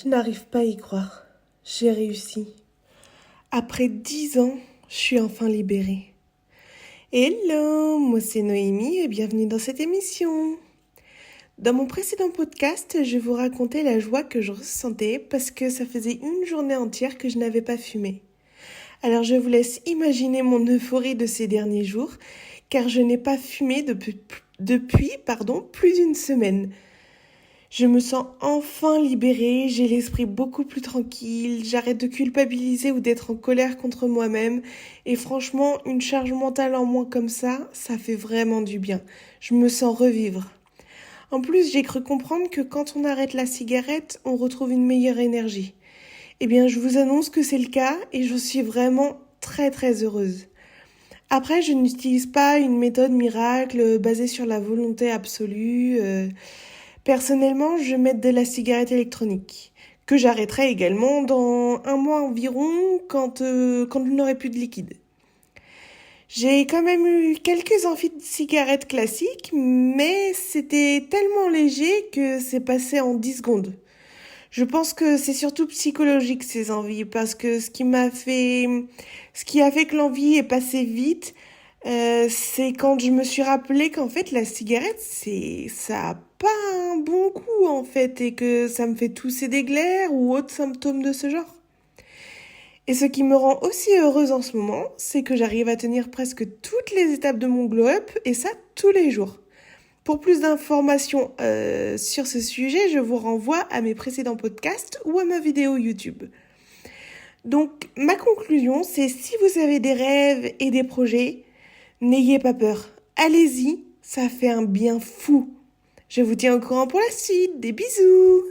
Je n'arrive pas à y croire. J'ai réussi. Après 10 ans, je suis enfin libérée. Hello, moi c'est Noémie et bienvenue dans cette émission. Dans mon précédent podcast, je vous racontais la joie que je ressentais parce que ça faisait une journée entière que je n'avais pas fumé. Alors je vous laisse imaginer mon euphorie de ces derniers jours, car je n'ai pas fumé depuis plus d'une semaine. Je me sens enfin libérée, j'ai l'esprit beaucoup plus tranquille, j'arrête de culpabiliser ou d'être en colère contre moi-même. Et franchement, une charge mentale en moins comme ça fait vraiment du bien. Je me sens revivre. En plus, j'ai cru comprendre que quand on arrête la cigarette, on retrouve une meilleure énergie. Eh bien, je vous annonce que c'est le cas et je suis vraiment très très heureuse. Après, je n'utilise pas une méthode miracle basée sur la volonté absolue. Personnellement, je mets de la cigarette électronique, que j'arrêterai également dans un mois environ quand je n'aurai plus de liquide. J'ai quand même eu quelques envies de cigarettes classiques, mais c'était tellement léger que c'est passé en 10 secondes. Je pense que c'est surtout psychologique ces envies, parce que ce qui a fait que l'envie est passée vite, c'est quand je me suis rappelé qu'en fait la cigarette, ça a pas un bon goût en fait, et que ça me fait tousser des glaires ou autres symptômes de ce genre. Et ce qui me rend aussi heureuse en ce moment, c'est que j'arrive à tenir presque toutes les étapes de mon glow-up, et ça tous les jours. Pour plus d'informations sur ce sujet, je vous renvoie à mes précédents podcasts ou à ma vidéo YouTube. Donc, ma conclusion, c'est si vous avez des rêves et des projets, n'ayez pas peur. Allez-y, ça fait un bien fou. Je vous tiens au courant pour la suite. Des bisous!